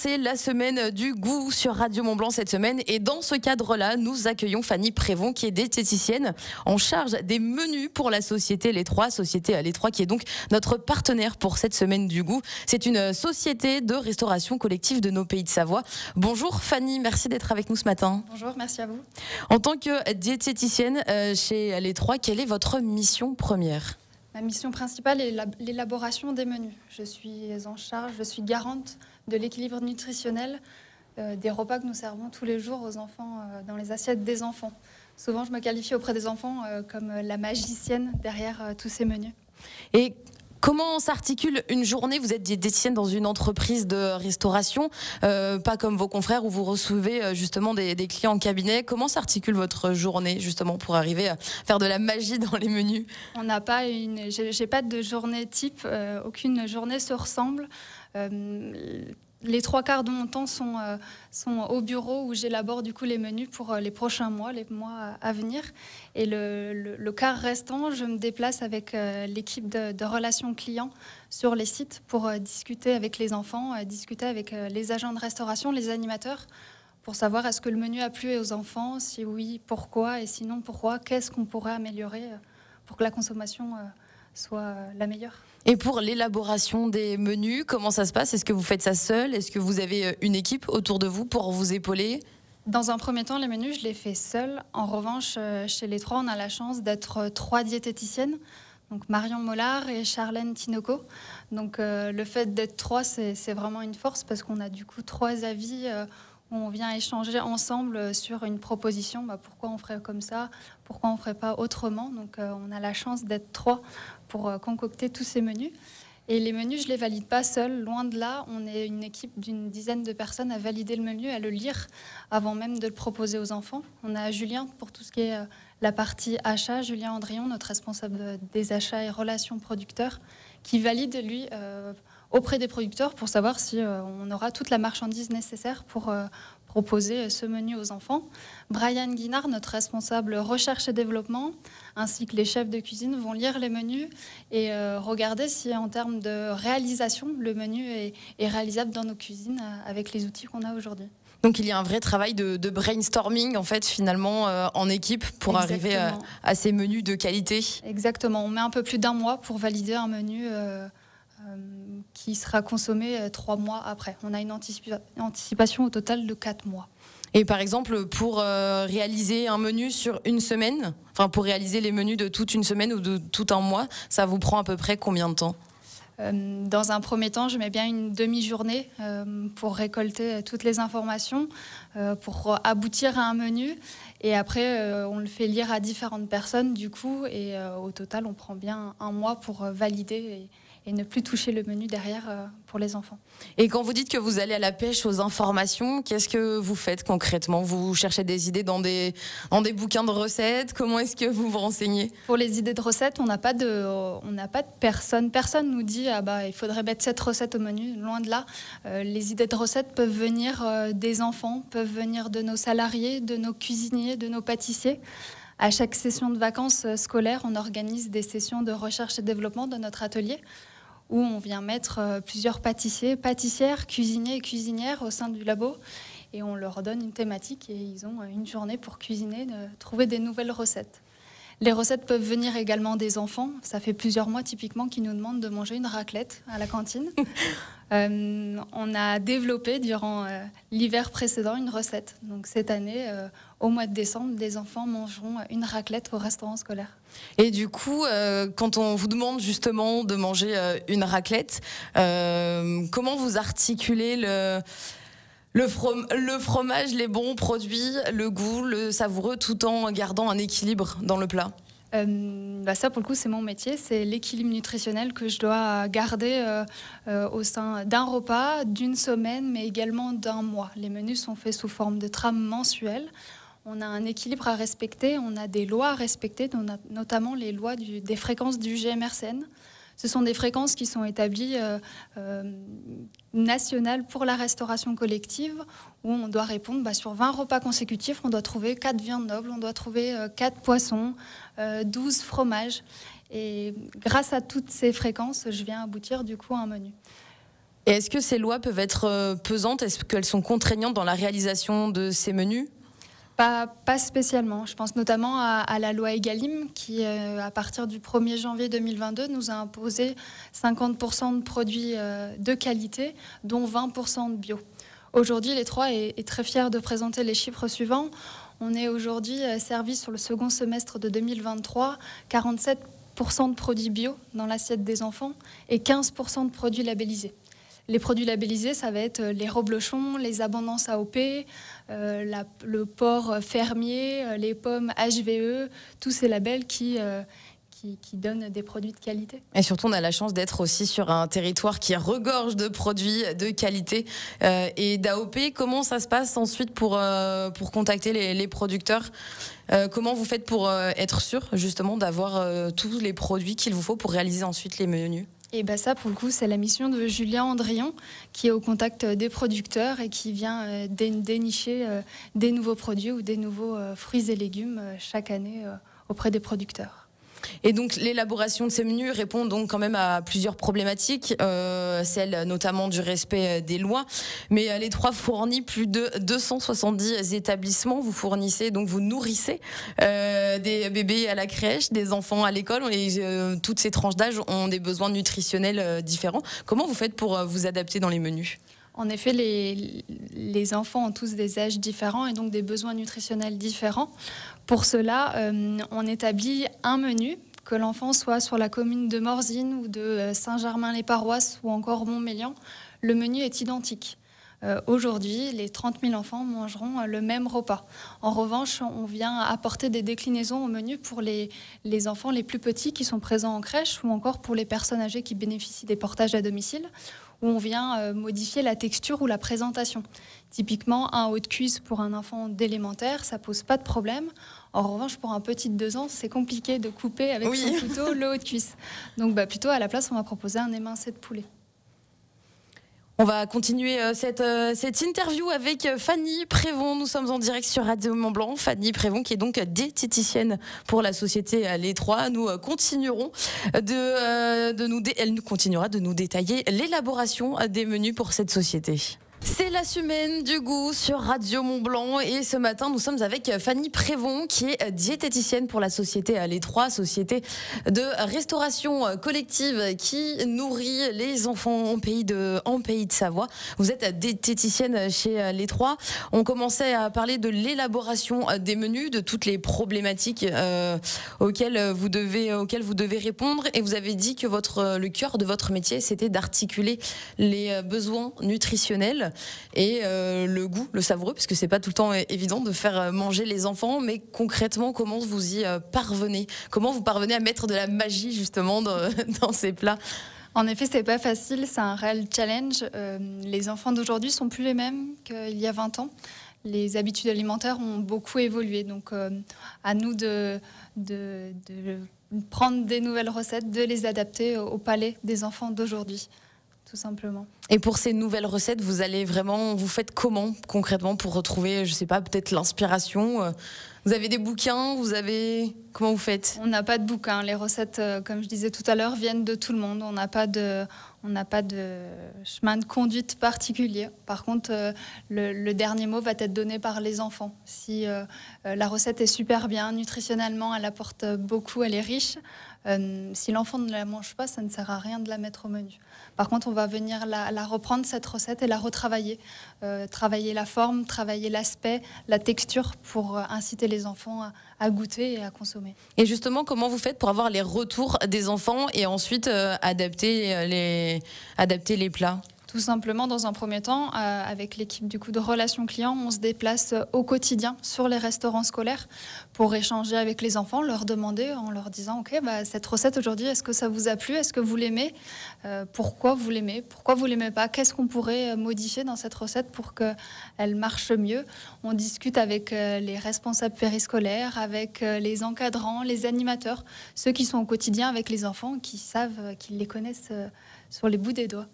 C'est la semaine du goût sur Radio Mont-Blanc cette semaine. Et dans ce cadre-là, nous accueillons Fanny Prévon, qui est diététicienne en charge des menus pour la société Les Trois. Société Les Trois qui est donc notre partenaire pour cette semaine du goût. C'est une société de restauration collective de nos pays de Savoie. Bonjour Fanny, merci d'être avec nous ce matin. Bonjour, merci à vous. En tant que diététicienne chez Les Trois, quelle est votre mission première ? Ma mission principale est l'élaboration des menus. Je suis en charge, je suis garante de l'équilibre nutritionnel des repas que nous servons tous les jours aux enfants, dans les assiettes des enfants. Souvent, je me qualifie auprès des enfants comme la magicienne derrière tous ces menus. Et comment s'articule une journée ? Vous êtes diététicienne dans une entreprise de restauration, pas comme vos confrères où vous recevez justement des clients en cabinet. Comment s'articule votre journée justement pour arriver à faire de la magie dans les menus ? On n'a pas j'ai pas de journée type, aucune journée se ressemble. Les trois quarts de mon temps sont au bureau où j'élabore du coup les menus pour les prochains mois, les mois à venir. Et le quart restant, je me déplace avec l'équipe de relations clients sur les sites pour discuter avec les enfants, discuter avec les agents de restauration, les animateurs, pour savoir est-ce que le menu a plu aux enfants, si oui, pourquoi, et sinon pourquoi, qu'est-ce qu'on pourrait améliorer pour que la consommation soit la meilleure. Et pour l'élaboration des menus, comment ça se passe ? Est-ce que vous faites ça seul ? Est-ce que vous avez une équipe autour de vous pour vous épauler ? Dans un premier temps, les menus, je les fais seule. En revanche, chez Les Trois, on a la chance d'être 3 diététiciennes, donc Marion Mollard et Charlène Tinoco. Donc le fait d'être 3, c'est vraiment une force parce qu'on a du coup 3 avis où on vient échanger ensemble sur une proposition. Pourquoi on ferait comme ça ? Pourquoi on ne ferait pas autrement ? Donc on a la chance d'être 3 pour concocter tous ces menus. Et les menus, je ne les valide pas seule, loin de là. On est une équipe d'une dizaine de personnes à valider le menu, à le lire avant même de le proposer aux enfants. On a Julien pour tout ce qui est la partie achat, Julien Andrion, notre responsable des achats et relations producteurs, qui valide, lui, auprès des producteurs pour savoir si on aura toute la marchandise nécessaire pour proposer ce menu aux enfants. Brian Guinard, notre responsable recherche et développement, ainsi que les chefs de cuisine vont lire les menus et regarder si en termes de réalisation, le menu est réalisable dans nos cuisines avec les outils qu'on a aujourd'hui. Donc il y a un vrai travail de brainstorming en fait finalement en équipe pour arriver à ces menus de qualité. Exactement, on met un peu plus d'1 mois pour valider un menu qui sera consommé 3 mois après. On a une anticipation au total de 4 mois. Et par exemple, pour réaliser un menu sur une semaine, enfin pour réaliser les menus de toute une semaine ou de tout un mois, ça vous prend à peu près combien de temps ? Dans un premier temps, je mets bien une demi-journée pour récolter toutes les informations, pour aboutir à un menu. Et après, on le fait lire à différentes personnes, du coup. Et au total, on prend bien 1 mois pour valider et ne plus toucher le menu derrière pour les enfants. Et quand vous dites que vous allez à la pêche aux informations, qu'est-ce que vous faites concrètement ? Vous cherchez des idées dans des bouquins de recettes ? Comment est-ce que vous vous renseignez ? Pour les idées de recettes, on n'a pas de personne. Personne nous dit il faudrait mettre cette recette au menu. Loin de là. Les idées de recettes peuvent venir des enfants, peuvent venir de nos salariés, de nos cuisiniers, de nos pâtissiers. À chaque session de vacances scolaires, on organise des sessions de recherche et développement dans notre atelier où on vient mettre plusieurs pâtissiers, pâtissières, cuisiniers et cuisinières au sein du labo et on leur donne une thématique et ils ont une journée pour cuisiner, trouver des nouvelles recettes. Les recettes peuvent venir également des enfants. Ça fait plusieurs mois typiquement qu'ils nous demandent de manger une raclette à la cantine. On a développé durant l'hiver précédent une recette. Donc cette année, au mois de décembre, les enfants mangeront une raclette au restaurant scolaire. Et du coup, quand on vous demande justement de manger une raclette, comment vous articulez le fromage, les bons produits, le goût, le savoureux, tout en gardant un équilibre dans le plat ? Ça, pour le coup, c'est mon métier. C'est l'équilibre nutritionnel que je dois garder au sein d'un repas, d'une semaine, mais également d'un mois. Les menus sont faits sous forme de trame mensuelle. On a un équilibre à respecter, on a des lois à respecter, notamment les lois des fréquences du GMRCN. Ce sont des fréquences qui sont établies nationales pour la restauration collective, où on doit répondre sur 20 repas consécutifs, on doit trouver 4 viandes nobles, on doit trouver 4 poissons, 12 fromages. Et grâce à toutes ces fréquences, je viens aboutir du coup à un menu. Et est-ce que ces lois peuvent être pesantes? Est-ce qu'elles sont contraignantes dans la réalisation de ces menus? Pas spécialement. Je pense notamment à la loi Egalim qui, à partir du 1er janvier 2022, nous a imposé 50% de produits de qualité, dont 20% de bio. Aujourd'hui, les trois est très fiers de présenter les chiffres suivants. On est aujourd'hui servi sur le second semestre de 2023, 47% de produits bio dans l'assiette des enfants et 15% de produits labellisés. Les produits labellisés, ça va être les reblochons, les abondances AOP, le porc fermier, les pommes HVE, tous ces labels qui donnent des produits de qualité. Et surtout, on a la chance d'être aussi sur un territoire qui regorge de produits de qualité et d'AOP. Comment ça se passe ensuite pour contacter les producteurs? Comment vous faites pour être sûr justement d'avoir tous les produits qu'il vous faut pour réaliser ensuite les menus? Et ça, pour le coup, c'est la mission de Julien Andrion, qui est au contact des producteurs et qui vient dénicher des nouveaux produits ou des nouveaux fruits et légumes chaque année auprès des producteurs. Et donc l'élaboration de ces menus répond donc quand même à plusieurs problématiques, celle notamment du respect des lois. Mais les trois fournissent plus de 270 établissements. Vous fournissez, donc vous nourrissez des bébés à la crèche, des enfants à l'école. Toutes ces tranches d'âge ont des besoins nutritionnels différents. Comment vous faites pour vous adapter dans les menus ? En effet, les enfants ont tous des âges différents et donc des besoins nutritionnels différents. Pour cela, on établit un menu, que l'enfant soit sur la commune de Morzine ou de Saint-Germain-les-Paroisses ou encore Montmélian. Le menu est identique. Aujourd'hui, les 30 000 enfants mangeront le même repas. En revanche, on vient apporter des déclinaisons au menu pour les enfants les plus petits qui sont présents en crèche ou encore pour les personnes âgées qui bénéficient des portages à domicile, où on vient modifier la texture ou la présentation. Typiquement, un haut de cuisse pour un enfant d'élémentaire, ça pose pas de problème. En revanche, pour un petit de 2 ans, c'est compliqué de couper avec son couteau le haut de cuisse. Donc plutôt à la place, on va proposer un émincé de poulet. On va continuer cette interview avec Fanny Prévon. Nous sommes en direct sur Radio Mont-Blanc. Fanny Prévon qui est donc diététicienne pour la société Les Trois. Elle continuera de nous détailler l'élaboration des menus pour cette société. C'est la semaine du goût sur Radio Mont-Blanc et ce matin nous sommes avec Fanny Prévon qui est diététicienne pour la société Les Trois, société de restauration collective qui nourrit les enfants en pays de Savoie. Vous êtes diététicienne chez Les Trois. On commençait à parler de l'élaboration des menus, de toutes les problématiques auxquelles vous devez répondre et vous avez dit que le cœur de votre métier c'était d'articuler les besoins nutritionnels et le goût, le savoureux, parce que c'est pas tout le temps évident de faire manger les enfants, mais concrètement, comment vous y parvenez? Comment vous parvenez à mettre de la magie justement dans ces plats? En effet, c'est pas facile, c'est un réel challenge. Les enfants d'aujourd'hui sont plus les mêmes qu'il y a 20 ans. Les habitudes alimentaires ont beaucoup évolué, donc à nous de prendre des nouvelles recettes, de les adapter au palais des enfants d'aujourd'hui. Tout simplement. Et pour ces nouvelles recettes, vous faites comment concrètement pour retrouver, je sais pas, peut-être l'inspiration? Vous avez des bouquins? Comment vous faites? On n'a pas de bouquins. Les recettes, comme je disais tout à l'heure, viennent de tout le monde. On n'a pas de chemin de conduite particulier. Par contre, le dernier mot va être donné par les enfants. Si la recette est super bien, nutritionnellement, elle apporte beaucoup, elle est riche. Si l'enfant ne la mange pas, ça ne sert à rien de la mettre au menu. Par contre, on va venir la reprendre, cette recette, et la retravailler. Travailler la forme, travailler l'aspect, la texture pour inciter les enfants à goûter et à consommer. Et justement, comment vous faites pour avoir les retours des enfants et ensuite adapter les plats? Tout simplement, dans un premier temps, avec l'équipe de relations clients, on se déplace au quotidien sur les restaurants scolaires pour échanger avec les enfants, leur demander en leur disant « Ok, cette recette aujourd'hui, est-ce que ça vous a plu? Est-ce que vous l'aimez? Pourquoi vous l'aimez? Pourquoi vous l'aimez pas? Qu'est-ce qu'on pourrait modifier dans cette recette pour qu'elle marche mieux ?» On discute avec les responsables périscolaires, avec les encadrants, les animateurs, ceux qui sont au quotidien avec les enfants, qui savent, qui les connaissent sur les bouts des doigts.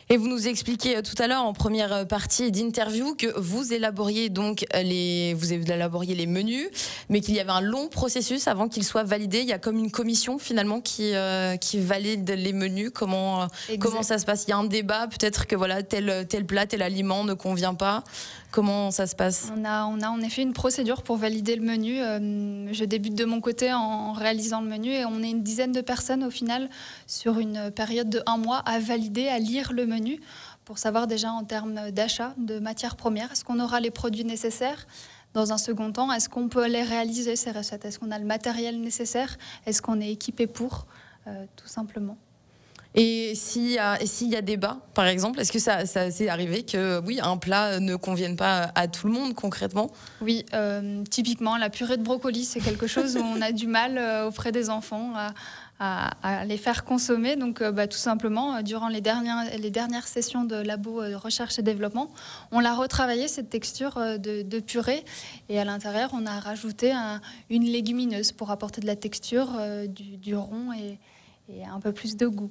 Et vous nous expliquez tout à l'heure en première partie d'interview que vous élaboriez les menus, mais qu'il y avait un long processus avant qu'ils soient validés. Il y a comme une commission finalement qui valide les menus. Comment ça se passe? Il y a un débat, peut-être que voilà tel plat, tel aliment ne convient pas. Comment ça se passe? On a en effet une procédure pour valider le menu. Je débute de mon côté en réalisant le menu et on est une dizaine de personnes au final sur une période de 1 mois à valider, à lire le menu pour savoir déjà en termes d'achat de matières premières, est-ce qu'on aura les produits nécessaires? Dans un second temps, est-ce qu'on peut les réaliser ces recettes? Est-ce qu'on a le matériel nécessaire? Est-ce qu'on est équipé pour? Tout simplement. Et s'il y a débat, par exemple, est-ce que ça s'est arrivé que oui, un plat ne convienne pas à tout le monde concrètement? Oui, typiquement la purée de brocoli, c'est quelque chose où on a du mal auprès des enfants à les faire consommer. Donc tout simplement, durant les dernières sessions de labo de recherche et développement, on l'a retravaillé cette texture de purée et à l'intérieur, on a rajouté une légumineuse pour apporter de la texture, du rond et un peu plus de goût.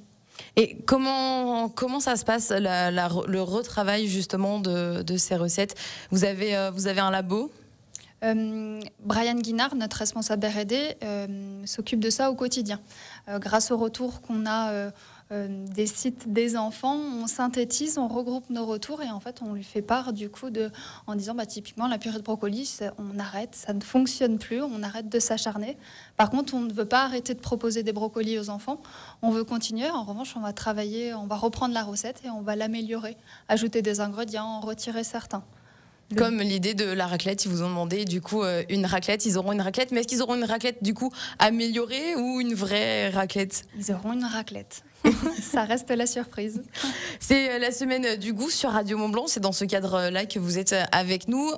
Et comment ça se passe, le retravail justement de ces recettes? Vous avez un labo? Brian Guinard, notre responsable R&D, s'occupe de ça au quotidien. Grâce au retour qu'on a des sites des enfants, on synthétise, on regroupe nos retours et en fait on lui fait part du coup en disant typiquement la purée de brocoli, on arrête, ça ne fonctionne plus, on arrête de s'acharner. Par contre, on ne veut pas arrêter de proposer des brocolis aux enfants, on veut continuer. En revanche, on va travailler, on va reprendre la recette et on va l'améliorer, ajouter des ingrédients, en retirer certains. Comme l'idée de la raclette, ils vous ont demandé du coup une raclette, ils auront une raclette, mais est-ce qu'ils auront une raclette du coup améliorée ou une vraie raclette? Ils auront une raclette. Ça reste la surprise. C'est la semaine du goût sur Radio Mont-Blanc, c'est dans ce cadre-là que vous êtes avec nous.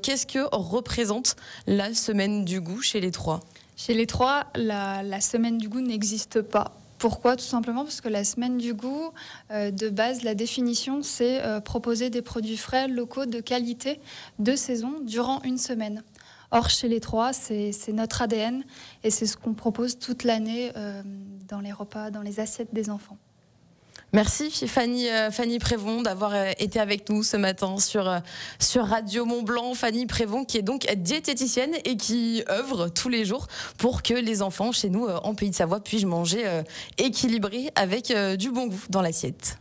Qu'est-ce que représente la semaine du goût chez les trois? Chez les trois, la semaine du goût n'existe pas. Pourquoi? Tout simplement parce que la semaine du goût, de base, la définition, c'est proposer des produits frais, locaux, de qualité, de saison, durant une semaine. Or, chez les trois, c'est notre ADN et c'est ce qu'on propose toute l'année dans les repas, dans les assiettes des enfants. Merci Fanny Prévon d'avoir été avec nous ce matin sur Radio Mont-Blanc. Fanny Prévon qui est donc diététicienne et qui œuvre tous les jours pour que les enfants chez nous en Pays de Savoie puissent manger équilibré avec du bon goût dans l'assiette.